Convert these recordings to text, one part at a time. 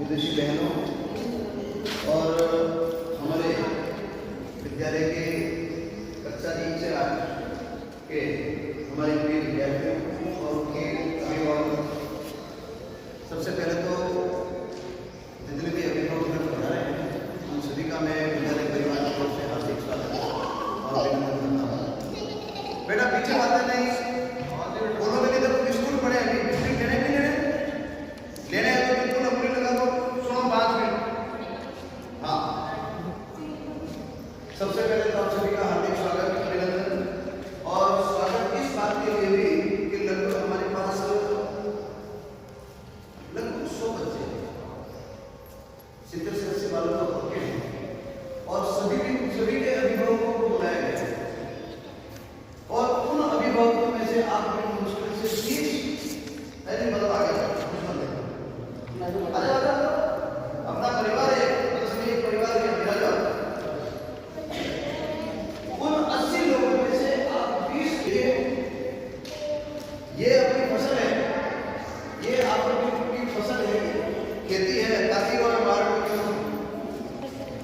विदेशी बहनों और हमारे विद्यालय के कक्षा 3 से 8 के हमारे प्रिय विद्यार्थियों और उनके अभिभावक, सबसे पहले तो जितने भी अभिभावक में पढ़ा रहे हैं उन सभी का मैं विद्यालय परिवार की ओर से हार्दिक स्वागत और अभिनंदन करता हूँ। बेटा पीछे बातें नहीं बोलो, मैंने जब स्कूल पढ़े अभी लेने हैं तो बिल्कुल अपनी लगा दो, सुनो 5 मिनट। हाँ, सबसे पहले तो आप सभी का हार्दिक स्वागत अभिनंदन और स्वागत इस बात के लिए भी कि लगभग हमारे पास लगभग 100 बच्चे 70 से 80 वालों का पक्के हैं और सभी के अभिभावकों को बुलाया गया है और उन अभिभावकों में से आप मुश्किल से 30 ऐसे मतलब आगे अपना परिवार है, इसलिए परिवार में मिला जाओ। उन 80 लोगों में से आप 20 के ये अपनी फसल है, ये आपकी फसल है, खेती है, काशी और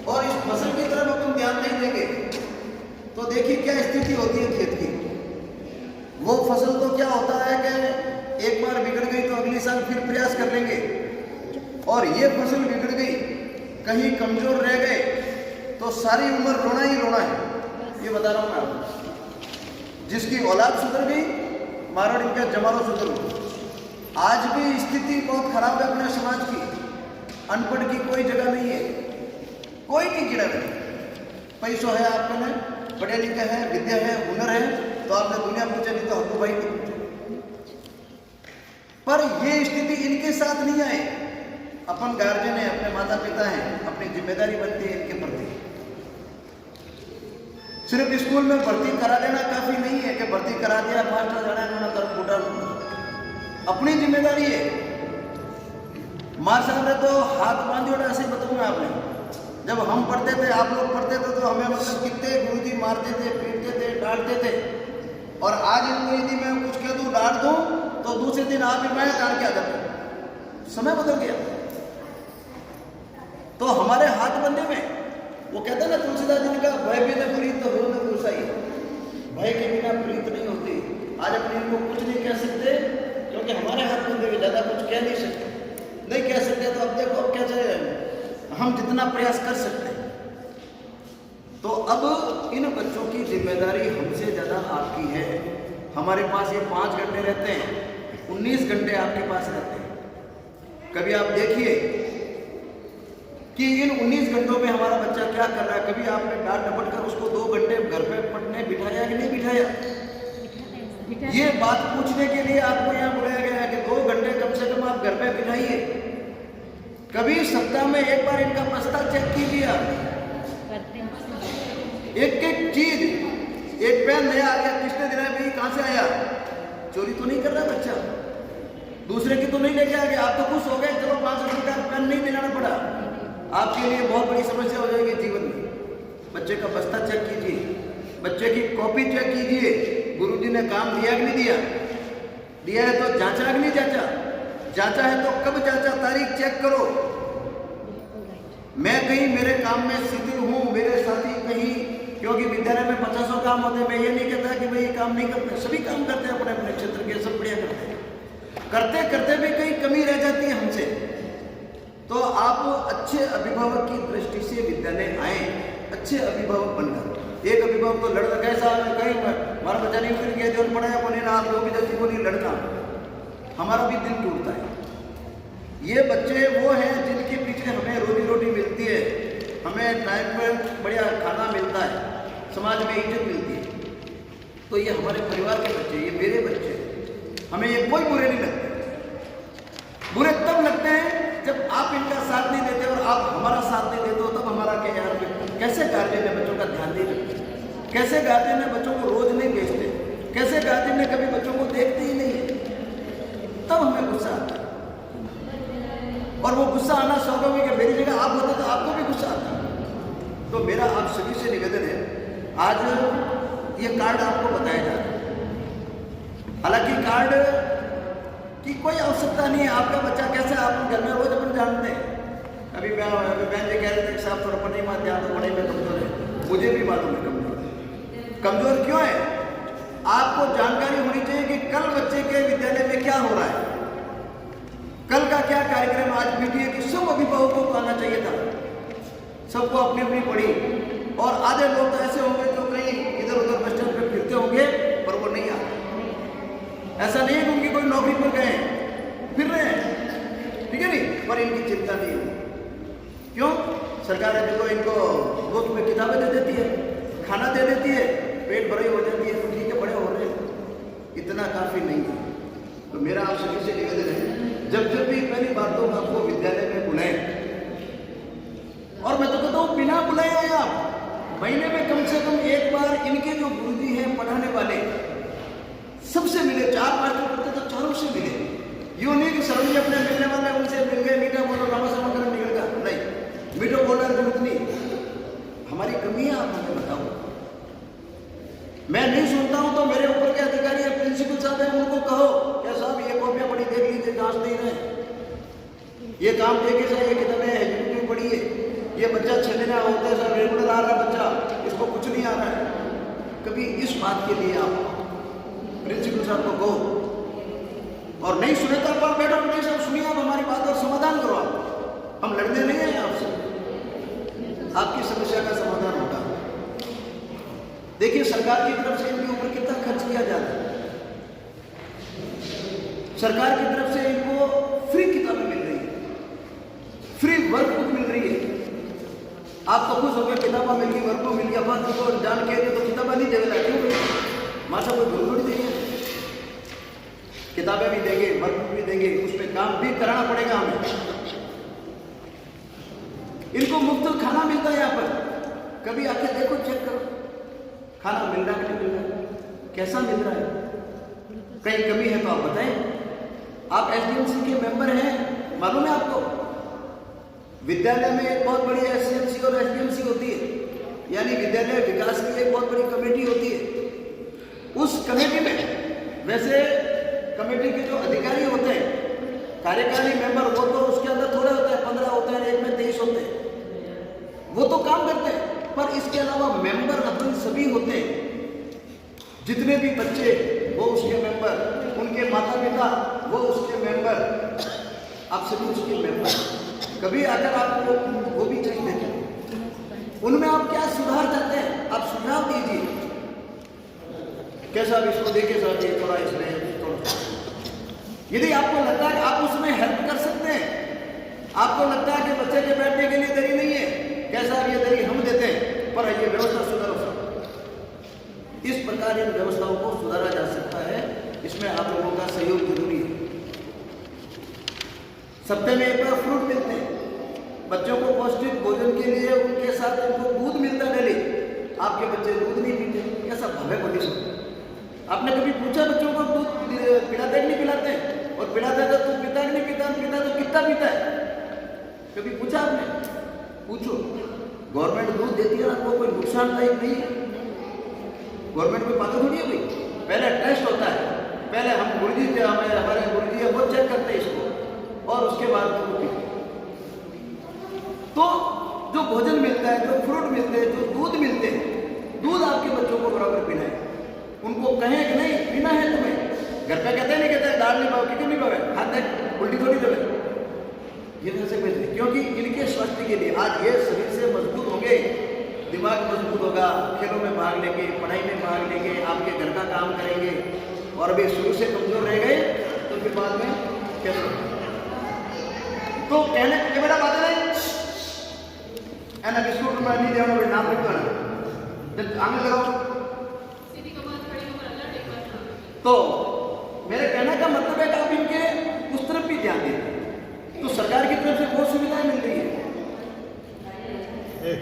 और इस फसल की तरफ अपन ध्यान नहीं देंगे तो देखिए क्या स्थिति होती है खेत की। वो फसल तो क्या होता है कि एक बार बिगड़ गई तो अगले साल फिर प्रयास कर लेंगे, और ये फसल बिगड़ गई, कहीं कमजोर रह गए तो सारी उम्र रोना ही रोना है। ये बता रहा हूं मैं आपको। जिसकी औलाद सुधर गई, मारवाड़ी का जमानो सुधर गई। आज भी स्थिति बहुत खराब है अपने समाज की। अनपढ़ की कोई जगह नहीं है, कोई नहीं गिरा नहीं। पैसों है आपके में, पढ़े लिखे हैं, विद्या है, हुनर है तो आपने दुनिया पूछे, नहीं तो हमको भाई को पूछो। पर ये स्थिति इनके साथ नहीं आए। अपन गार्जियन है, अपने माता पिता हैं, अपनी जिम्मेदारी बनती है इनके प्रति। सिर्फ स्कूल में भर्ती करा देना काफी नहीं है कि भर्ती करा दिया मास्टर जाना उन्होंने कर फूटा। अपनी जिम्मेदारी है। मार साहब ने तो हाथ बांधी उड़ा, ऐसे बताऊंगा आपने। जब हम पढ़ते थे, आप लोग पढ़ते थे तो हमें मतलब कितने गुरुजी मारते थे, पीटते थे, डांटते थे। और आज इनको यदि मैं कुछ कह दूं, डांट दूं तो दूसरे दिन आप ही मैं डांट के आ जाते। समय बदल गया। तो हमारे हाथ बंधे में वो कहते हैं ना, तुलसीदास जी ने कहा भय बिना प्रीत हो न गुसाई। भय के बिना प्रीत नहीं होती। आज अपने इनको कुछ नहीं कह सकते क्योंकि हमारे हाथ बंधे में ज्यादा कुछ कह नहीं सकते। नहीं कह सकते तो अब देखो अब कैसे हम जितना प्रयास कर सकते हैं। तो अब इन बच्चों की जिम्मेदारी हमसे ज्यादा आपकी है। हमारे पास ये 5 घंटे रहते हैं, 19 घंटे आपके पास रहते हैं। कभी आप देखिए कि इन 19 घंटों में हमारा बच्चा क्या कर रहा है। कभी आपने डांट डपट कर उसको 2 घंटे घर पे पढ़ने बिठाया कि नहीं बिठाया? ये बात पूछने के लिए आपको यहाँ बुलाया गया है कि 2 घंटे कम से कम आप घर पे बिठाइए। कभी सप्ताह में एक बार इनका बस्ता चेक कीजिए आप। एक एक चीज, एक पेन नया आ गया, किसने दिया भाई, कहां से आया? चोरी तो नहीं कर रहा बच्चा, दूसरे की तो नहीं लेके आ गया। आप तो खुश हो गए, चलो 5 रुपये का पेन नहीं दिलाना पड़ा। आपके लिए बहुत बड़ी समस्या हो जाएगी जीवन में। बच्चे का बस्ता चेक कीजिए, बच्चे की कॉपी चेक कीजिए, गुरुजी ने काम दिया कि नहीं दिया? दिया है तो जांचा कि नहीं जांचा? जांचा है तो कब जांचा, तारीख चेक करो। मैं कहीं मेरे काम में शिथिल हूँ, मेरे साथी कहीं, क्योंकि विद्यालय में 50 काम होते हैं। मैं ये नहीं कहता कि भाई ये काम नहीं करते, सभी काम करते हैं अपने अपने क्षेत्र के, सब बढ़िया करते हैं। करते करते भी कहीं कमी रह जाती है हमसे। तो आप अच्छे अभिभावक की दृष्टि से विद्यालय आए, अच्छे अभिभावक बनकर। एक अभिभावक तो लड़का कैसा कहीं हमारा बच्चा नहीं उतर गया जो पढ़ाया को नहीं ना, आप लोग भी जैसे को नहीं लड़का, हमारा भी दिल टूटता है। ये बच्चे वो हैं जिनके पीछे हमें रोजी रोटी मिलती है, हमें टाइम पर बढ़िया खाना मिलता है, समाज में इज्जत मिलती है। तो ये हमारे परिवार के बच्चे, ये मेरे बच्चे, हमें ये कोई बुरे नहीं लगते। बुरे तब लगते हैं जब आप इनका साथ नहीं देते और आप हमारा साथ नहीं देते हो, तब हमारा क्या यार कैसे गार्जियन ने बच्चों का ध्यान नहीं रखते, कैसे गार्जियन ने बच्चों को रोज नहीं भेजते, कैसे गार्जियन ने कभी बच्चों को देखते ही नहीं है, तब हमें गुस्सा आता है। और वो गुस्सा आना स्वाभाविक है। मेरी जगह आप होते तो आपको भी गुस्सा आता। तो मेरा आप सभी से निवेदन है, आज ये कार्ड आपको बताया जा रहा है। हालांकि कार्ड की कोई आवश्यकता नहीं है। आपका बच्चा कैसे, आप घर में रोज अपन जानते हैं साहब थोड़ा पढ़ने में ध्यान तो पढ़ने में कमजोर है, मुझे भी मालूम है कमजोर है। कमजोर क्यों है? आपको जानकारी होनी चाहिए कि कल बच्चे के विद्यालय में क्या हो रहा है, कल का क्या कार्यक्रम। आज पीटीए की सब अभिभावकों को आना चाहिए था, सबको अपनी अपनी पढ़ी। और आधे लोग तो ऐसे होंगे जो कहीं इधर उधर बस स्टैंड पर फिरते होंगे पर वो नहीं आते। ऐसा नहीं है कि उनकी कोई नौकरी पर गए फिर रहे हैं, ठीक है नहीं, पर इनकी चिंता नहीं होगी। क्यों? सरकार है देखो इनको मुफ्त में किताबें दे देती है, खाना दे देती है, पेट भरी हो जाती है, तो ठीक है बड़े हो रहे हैं, इतना काफी नहीं है। तो मेरा आप सभी से निवेदन है, जब भी पहली बात तो आपको विद्यालय में बुलाएं, और मैं तो कहता हूँ बिना बुलाए आए आप महीने में कम से कम एक बार इनके जो गुरुजी हैं पढ़ाने वाले सबसे मिले। 4 मास्टर पढ़ते तो चारों से मिले। यूं नहीं कि सर जी अपने मिलने वाले उनसे मिल गए, मीठा बोलो रामाश्रम कर निकल गया, नहीं, मीठो बोलने की जरूरत नहीं। हमारी कमी है, आप हमें बताओ। मैं नहीं सुनता हूं तो मेरे ऊपर के अधिकारी या प्रिंसिपल साहब हैं उनको कहो क्या साहब ये कॉपियां पढ़ी देख लीजिए, जांच नहीं रहे, ये काम देखे सर, ये किताबें क्यों पढ़ी है, ये बच्चा 6 महीना होते हैं सर रेगुलर आ रहा है बच्चा, इसको कुछ नहीं आ रहा है। कभी इस बात के लिए आप प्रिंसिपल साहब को कहो, और नहीं सुने तो आप बैठो, नहीं सब सुनिए आप हमारी बात और समाधान करो। आप हम लड़ने नहीं आए आपसे, आपकी समस्या का समाधान होगा। देखिए सरकार की तरफ से इनके ऊपर कितना खर्च किया जा रहा है। सरकार की तरफ से इनको फ्री किताबें मिल रही है, फ्री वर्कबुक मिल रही है। आप तो खुश हो गए, किताबा मिल गई, वर्कबुक मिल गया, बात तो जान के तो किताबा नहीं देगा, क्यों माशा कोई गुरगुड़ी देंगे, किताबें भी देंगे, वर्कबुक भी देंगे, उसमें काम भी कराना पड़ेगा हमें। इनको मुफ्त खाना मिलता है यहाँ पर, कभी आके देखो, चेक करो खाना मिल रहा है कि नहीं मिल रहा है, कैसा मिल रहा है, कहीं कमी है तो आप बताएं। आप एसडीएमसी के मेंबर हैं, मालूम है आपको? विद्यालय में एक बहुत बड़ी एसडीएमसी और एसडीएमसी होती है, यानी विद्यालय विकास की एक बहुत बड़ी कमेटी होती है। उस कमेटी में वैसे कमेटी के जो अधिकारी होते हैं, कार्यकारी मेंबर, वो तो उसके अंदर थोड़े होते हैं, 15 होते हैं, एक में 23 होते हैं, वो तो काम करते हैं। पर इसके अलावा मेंबर अपन सभी होते हैं, जितने भी बच्चे वो उसके मेंबर, उनके माता पिता वो उसके मेंबर, आप सभी उसके मेंबर। कभी अगर आपको वो भी चाहिए देखें, उनमें आप क्या सुधार चाहते हैं, आप सुझाव दीजिए। कैसा भी इसको देखे साहब, ये थोड़ा इसमें थोड़ा, यदि आपको लगता है कि आप उसमें हेल्प कर सकते हैं, आपको लगता है कि बच्चे के बैठने के लिए दरी नहीं है, कैसा ये दरी हम देते हैं, पर ये व्यवस्था सुधारो। इस प्रकार इन व्यवस्थाओं को सुधारा जा सकता है, इसमें आप लोगों का सहयोग जरूरी है। सप्ताह में एक बार फ्रूट मिलते हैं बच्चों को, पौष्टिक भोजन के लिए उनके साथ इनको दूध मिलता है डेली। आपके बच्चे दूध नहीं पीते, कैसा भाव है बड़ी सकते? आपने कभी पूछा बच्चों को दूध पिलाते कि नहीं पिलाते? और पिलाते तो तू पिता कि नहीं पिता, पिता तो कितना पीता है, कभी पूछा आपने? पूछो। गवर्नमेंट दूध देती है ना, आपको कोई नुकसानदायक नहीं है, गवर्नमेंट में बात थोड़ी है भाई। पहले टेस्ट होता है, पहले हम गुरुजी थे, हमारे गुरुजी है वो चेक करते हैं इसको, और उसके बाद वो पीते। तो जो भोजन मिलता है, जो फ्रूट मिलते हैं, जो दूध मिलते हैं, दूध आपके बच्चों को बराबर पीना है। उनको कहें कि नहीं पीना है तुम्हें, घर पे कहते नहीं, कहते दाल नहीं पाओ, क्यों नहीं पावे, हाथ देख उल्टी थोड़ी देवे, ये कैसे भेजते? क्योंकि इनके स्वास्थ्य के लिए आज ये शरीर से मजबूत होंगे, दिमाग मजबूत होगा, खेलों में भाग लेंगे, पढ़ाई में भाग लेंगे, आपके घर का काम करेंगे। और अभी शुरू से कमजोर रह गए तो फिर बाद में कैसे? तो कहने के बेटा बात है ना, बिस्कुट में नहीं देना, नाम लिख दो ना, जब आगे लगाओ। तो मेरे कहने का मतलब है कि आप इनके उस तरफ भी ध्यान दें। तो सरकार की तरफ से बहुत सुविधाएं मिल रही है,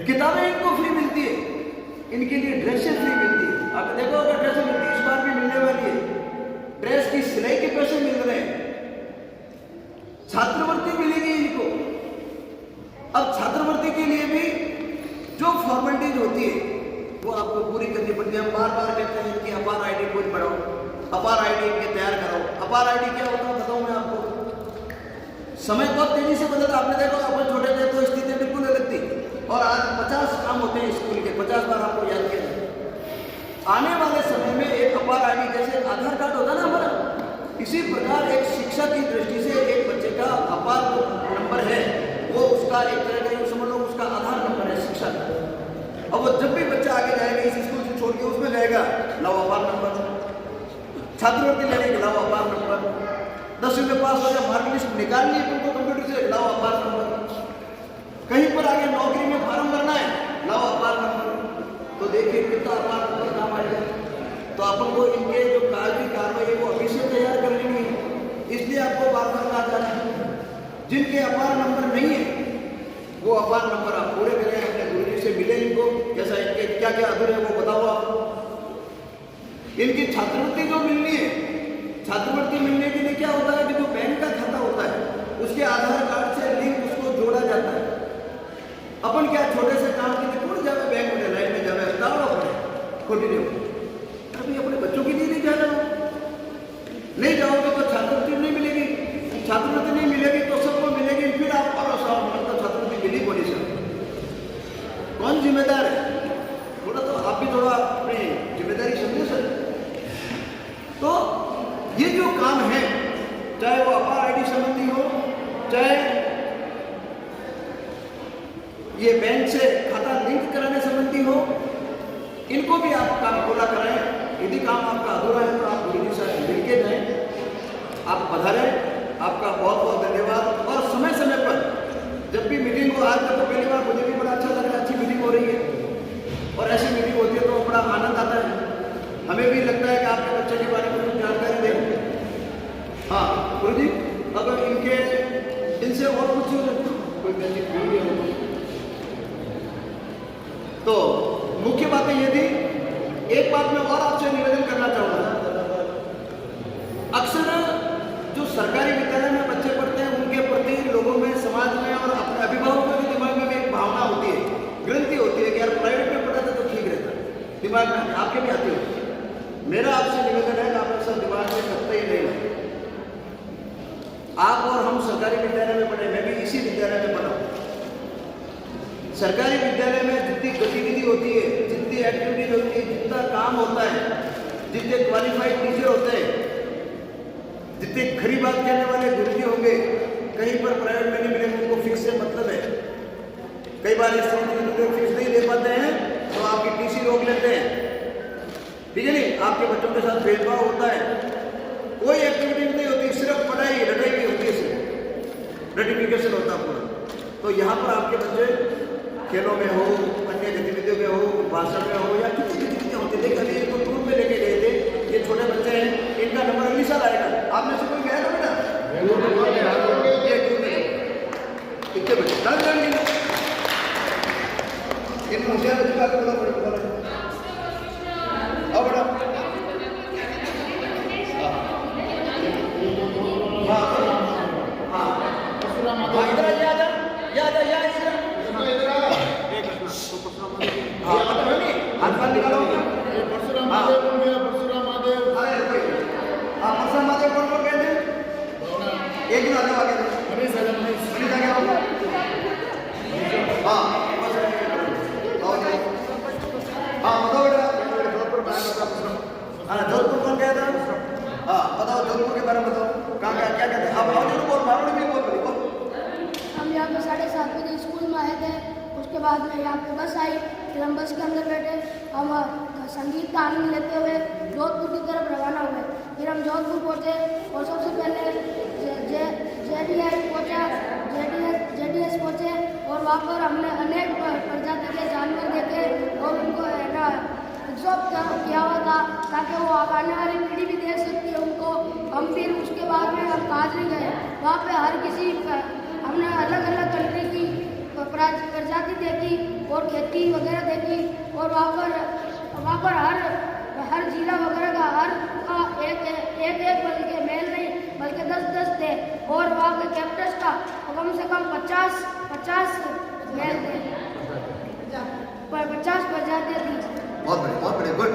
किताबें इनको फ्री मिलती है, इनके लिए ड्रेसें फ्री मिलती है। आप देखो अगर ड्रेसें मिलती है, इस बार भी मिलने वाली है, ड्रेस की सिलाई के पैसे मिल रहे हैं, छात्रवृत्ति मिलेगी इनको। अब छात्रवृत्ति के लिए भी जो फॉर्मेलिटीज होती है वो आपको पूरी करनी पड़ती है। हम बार बार कहते हैं कि अपार आईडी कुछ बढ़ाओ, अपार आईडी के तैयार करो। अपार आईडी क्या होता है बताऊं मैं आपको, समय बहुत तेजी से बदलता। आपने देखा अपन छोटे थे तो स्थिति बिल्कुल अलग थी, और आज 50 काम होते हैं स्कूल के, 50 बार आपको याद किया जाए। आने वाले समय में एक अपार आईडी जैसे आधार कार्ड होता है ना हमारा, इसी प्रकार एक शिक्षा की दृष्टि से एक बच्चे का अपार नंबर है, वो उसका एक तरह का समझ लो उसका आधार नंबर है शिक्षा का। अब वो जब भी बच्चा आगे जाएगा इस स्कूल से छोड़ के उसमें जाएगा, लाओ अपार नंबर, छात्रवृत्ति लेने के लाओ अपार नंबर, 10वीं में पास हो जाए मार्कलिस्ट निकालनी है तुमको कंप्यूटर से, लाओ अपार नंबर, कहीं पर आगे नौकरी में फॉर्म भरना है, लाओ अपार नंबर। तो देखिए कितना अपार नंबर काम आएगा। तो अपन को इनके जो कागजी कार्रवाई है वो अभी से तैयार कर लेनी है, इसलिए आपको बार बार कहा जा रहा है जिनके अपार नंबर नहीं है वो अपार नंबर आप पूरे करें, अपने गुरुजी से मिले इनको, जैसा इनके क्या क्या अधूरे है वो बताओ आप। इनकी छात्रवृत्ति जो मिलनी है, छात्रवृत्ति मिलने के लिए क्या होता है कि जो बैंक का खाता होता है उसके आधार कार्ड से लिंक उसको जोड़ा जाता है। अपन क्या छोटे से काम के लिए कौन जावे बैंक में, लाइन में जावे, बताओ अपने खोटी नहीं, अभी अपने बच्चों के लिए नहीं जाना, नहीं जाओगे तो छात्रवृत्ति नहीं मिलेगी, छात्रवृत्ति नहीं मिलेगी तो सबको मिलेगी, फिर आप परोसा मतलब छात्रवृत्ति मिली बोली सर, कौन जिम्मेदार है? थोड़ा तो आप भी थोड़ा अपनी जिम्मेदारी समझे सर। तो ये जो काम है, चाहे वो अपार आईडी संबंधी हो, चाहे ये बैंक से खाता लिंक कराने संबंधी हो, इनको भी आप काम पूरा कराएं। यदि काम आपका अधूरा है तो आप गुरुजी से मिलके जाएं, आप पधारें, आपका बहुत बहुत धन्यवाद। और समय समय पर जब भी मीटिंग हो, आज तक तो पहली बार मुझे भी बड़ा अच्छा लग रहा है, अच्छी मीटिंग हो रही है और ऐसी मीटिंग होती है तो बड़ा आनंद आता है, हमें भी लगता है कि आपके बच्चे के बारे में कुछ जानकारी दें। हाँ गुरुजी, अगर इनसे और कुछ कोई वीडियो हो तो मुख्य बातें ये थी। एक बात मैं और आपसे निवेदन करना चाहूँगा, अक्सर जो सरकारी विद्यालय में बच्चे पढ़ते हैं उनके प्रति लोगों में, समाज में और अपने अभिभावकों के दिमाग में भी एक भावना होती है, ग्रंथि होती है कि यार प्राइवेट में पढ़ाते तो ठीक रहता, दिमाग में आपके भी आती होती। मेरा आपसे निवेदन है कि आप ऐसा दिमाग में करते ही नहीं। आप और हम सरकारी विद्यालय में पढ़े, मैं भी इसी विद्यालय में पढ़ा। सरकारी विद्यालय में जितनी गतिविधि होती है, जितनी एक्टिविटीज होती है, जितना काम होता है, जितने क्वालिफाइड टीचर होते हैं, जितने खरी बात कहने वाले गुरुजी होंगे, कहीं पर प्राइवेट में नहीं मिलेंगे। उनको फिक्स से मतलब है, कई बार इस फिक्स नहीं दे पाते हैं तो आपकी टीसी रोक लेते हैं, ठीक है नहीं, आपके बच्चों के साथ भेदभाव होता है, कोई एक्टिविटी नहीं होती, सिर्फ पढ़ाई रटाई की होती है, सिर्फ नोटिफिकेशन होता पूरा। तो यहाँ पर आपके बच्चे खेलों में हो, अन्य गतिविधियों में हो, भाषण में हो या कितनी गतिविधियाँ होती है। देखिए अभी इनको टूर में लेके गए थे, ये छोटे बच्चे हैं, इनका नंबर अगली साल आएगा। आप में से कोई गया था बेटा? ये टूर में कितने बच्चे कल जाएंगे, इन होशियार बच्चों का बड़ा बड़ा और बड़ा हाँ इधर आ जा, हाथ निकालो। परशुराम महादेव कौन गया? परशुराम महादेव, परशुराम महादेव कौन कौन गए थे? एक दिन आगे आगे मनीष आ गया होगा। हाँ बताओ बेटा, जोधपुर कौन गया था? हाँ बताओ, जोधपुर के बारे में बताओ, कहाँ क्या क्या कहते हैं आप? आओ बोल, मारो नहीं बोल। हम यहाँ पे 7:30 बजे स्कूल में आए थे, उसके बाद में यहाँ पे बस आई, फिर हम बस के अंदर बैठे, हम संगीत का आनंद लेते हुए जोधपुर की तरफ रवाना हुए। फिर हम जोधपुर पहुँचे और सबसे पहले जेडीएस पहुँचे और वहाँ पर हमने अनेक प्रजाति के जानवर देखे और उनको ऑब्जर्व किया हुआ था ताकि वो आने वाली पीढ़ी भी देख सकती है उनको। हम फिर उसके बाद में हम काजरी गए, वहाँ पे हर किसी हमने अलग अलग कंट्री की प्रजाति देखी और खेती वगैरह देखी और वहाँ पर हर जिला वगैरह का हर का एक बल्कि मेल नहीं बल्कि 10 थे और वहाँ के कैप्टस का कम से कम 50 मेल थे, 50 प्रजातियाँ थी। बहुत बढ़िया गुड।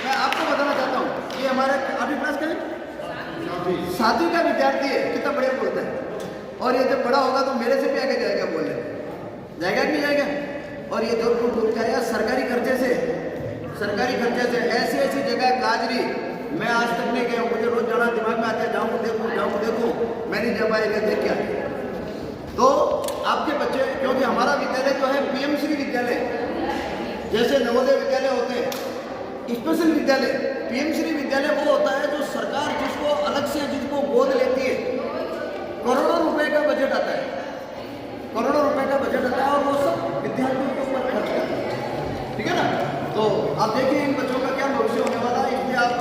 मैं आपको बताना चाहता हूँ, ये हमारे अभी क्लास करें 7वीं का विद्यार्थी है, कितना बढ़िया बोलता है। और ये जब बड़ा होगा तो मेरे से भी आगे जाएगा बोलने, जाएगा कि नहीं जाएगा। और ये जोधपुर ग्रुप क्या है, सरकारी खर्चे से ऐसी ऐसी जगह काजरी मैं आज तक नहीं गया हूँ, मुझे रोज जाना दिमाग में आता है, जाऊँ देखूँ, मैं नहीं जा पाएगा, देख क्या। तो आपके बच्चे, क्योंकि हमारा विद्यालय जो है पीएम श्री विद्यालय, जैसे नवोदय विद्यालय होते हैं, स्पेशल विद्यालय, पीएम श्री विद्यालय वो होता है जो सरकार जिसको अलग से जिसको गोद लेती है, करोड़ों रुपए का बजट आता है, करोड़ों रुपए का बजट आता है और वो सब विद्यार्थियों के ऊपर खर्च करता है, ठीक है ना। तो आप देखिए इन बच्चों का क्या भविष्य होने वाला है, इसलिए आप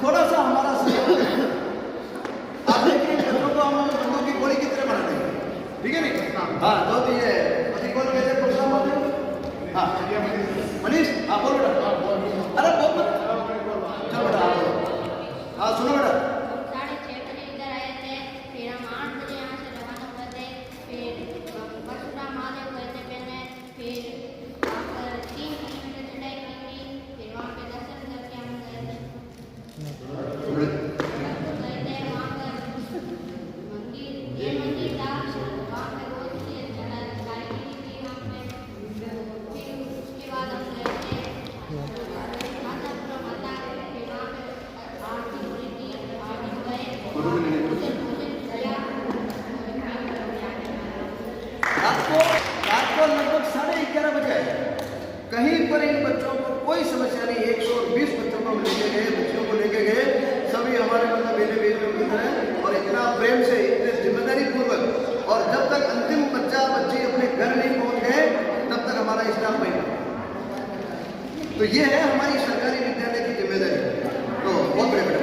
थोड़ा सा हमारा सहयोग करें। आप देखिए इन बच्चों को हम बंदूक की गोली की तरह बना देंगे, ठीक है नहीं। हाँ तो ये अभी कौन कहते हैं प्रोग्राम होते हैं, हाँ मनीष, हाँ बोलो बेटा, अरे बोल चलो बेटा, आप बोलो, हाँ सुनो बेटा। 6:30 बजे इधर आए थे, फिर हम 8 बजे यहाँ से रवाना हुए थे, फिर परशुराम महादेव गए थे पहले, फिर वहाँ पर 3 किलोमीटर चढ़ाई की, फिर वहाँ पे दर्शन करके हम गए थे। वहाँ पर मंदिर, ये मंदिर था, वहाँ पे बहुत सी चढ़ाई की वहाँ पे। फिर उसके बाद हम गए थे माता, फिर वहाँ पे आरती हो रही थी, आरती गए, भोजन किया। रात को लगभग 11:30 बजे आए। कहीं पर इन बच्चों को कोई समस्या नहीं, 120 बच्चों को हम लेके गए, बच्चों को लेके गए, सभी हमारे मतलब बेटे बेटियों की तरह, और इतना प्रेम से, इतने जिम्मेदारी पूर्वक, और जब तक अंतिम बच्चा बच्ची अपने घर नहीं पहुंच गए तब तक हमारा स्टाफ नहीं। तो ये है हमारी सरकारी विद्यालय की जिम्मेदारी। तो बहुत बड़े बड़े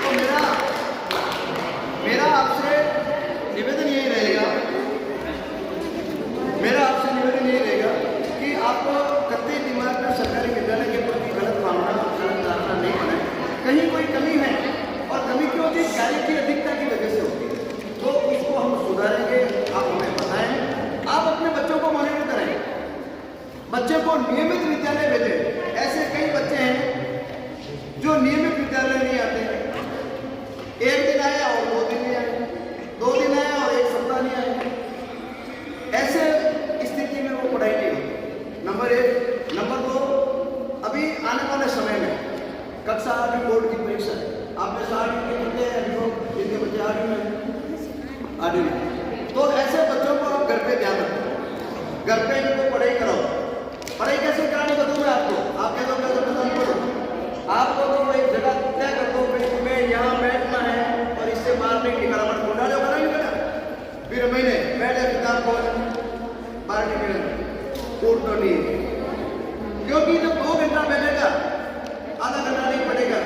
तो मेरा आपसे निवेदन यही रहेगा, कि आपको कतई दिमाग में सरकारी विद्यालय के प्रति गलत भावना, गलत धारणा नहीं बनाए। कहीं कोई कमी है, और कमी क्यों होती है, कार्य की अधिकता की वजह से होती है, तो इसको हम सुधारेंगे। आप हमें बताएं, आप अपने बच्चों को मॉनिटर करें, बच्चे को नियमित विद्यालय भेजें। ऐसे कई बच्चे हैं जो नियमित विद्यालय नहीं आते, एक दिन आया और 2 दिन नहीं आए, 2 दिन आया और 1 सप्ताह नहीं आए, ऐसे स्थिति में वो पढ़ाई नहीं होती, नंबर 1। नंबर 2, अभी आने वाले समय में कक्षा 8 बोर्ड की परीक्षा है, आपने 60 के बच्चे हैं, जिनके बच्चे 8 में, तो ऐसे बच्चों को आप घर पे ध्यान रखें, घर पे इनको पढ़ाई कराओ। पढ़ाई कैसे करानी बताऊँ मैं आपको, आप कह दो कैसे बताऊँ पढ़ो, आपको तो एक जगह तय कर दो, तुम्हें यहाँ बैठना है और इससे बाहर नहीं निकला, मत बोला जो करा नहीं करा, फिर महीने बैठे किताब को बाहर निकले कोर्ट तो नहीं, क्योंकि जब 2 घंटा बैठेगा, आधा घंटा नहीं पढ़ेगा,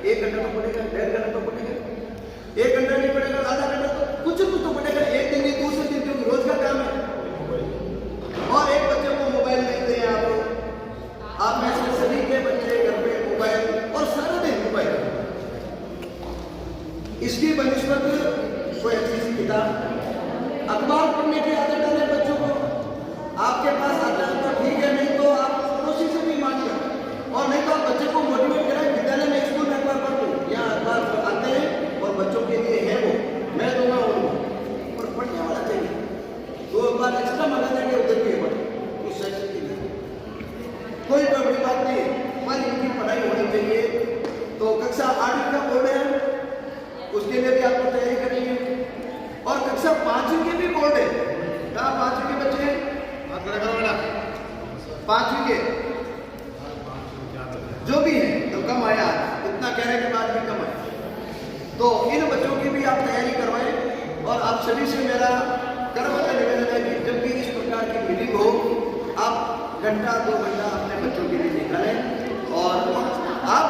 1 घंटा तो पढ़ेगा, 1.5 घंटा तो पढ़ेगा, 1 घंटा नहीं पढ़ेगा, आधा घंटा तो कुछ तो पढ़ेगा, एक दिन नहीं, दूसरे दिन, क्योंकि रोज का काम है। और एक बच्चे को मोबाइल देखते हैं आप में से सभी के बच्चे घर पे मोबाइल, और सारा दिन मोबाइल। इसकी बनिस्बत कोई अच्छी सी किताब, अखबार पढ़ने की आदत डालें बच्चों को। आपके पास आता है तो ठीक है, नहीं तो आप पड़ोसी से भी मांगिए, और नहीं तो आप बच्चे को मोटिवेट करें, विद्यालय में स्कूल में अखबार पढ़ दो, यहाँ अखबार आते हैं और बच्चों के लिए है वो, मैं दूंगा वो, और पढ़ने वाला चाहिए, 2 अखबार एक्स्ट्रा मंगा देंगे, उधर भी है उस सेक्शन के लिए, कोई बड़ी बात नहीं है, पर इनकी पढ़ाई होनी चाहिए। तो कक्षा 8 का बोर्ड है, उसके लिए भी आपको तैयारी करनी है, और कक्षा 5 के भी बोर्ड है। कहाँ 5वीं के बच्चे हैं, 5वीं के जो भी है, तो कम आया, इतना कहने के बाद भी कम आया, तो इन बच्चों की भी आप तैयारी करवाएं। और आप सभी से मेरा कर्मठ निवेदन है कि जब भी इस प्रकार की मीटिंग हो, आप 1 घंटा 2 घंटा अपने बच्चों के लिए निकालें, और आप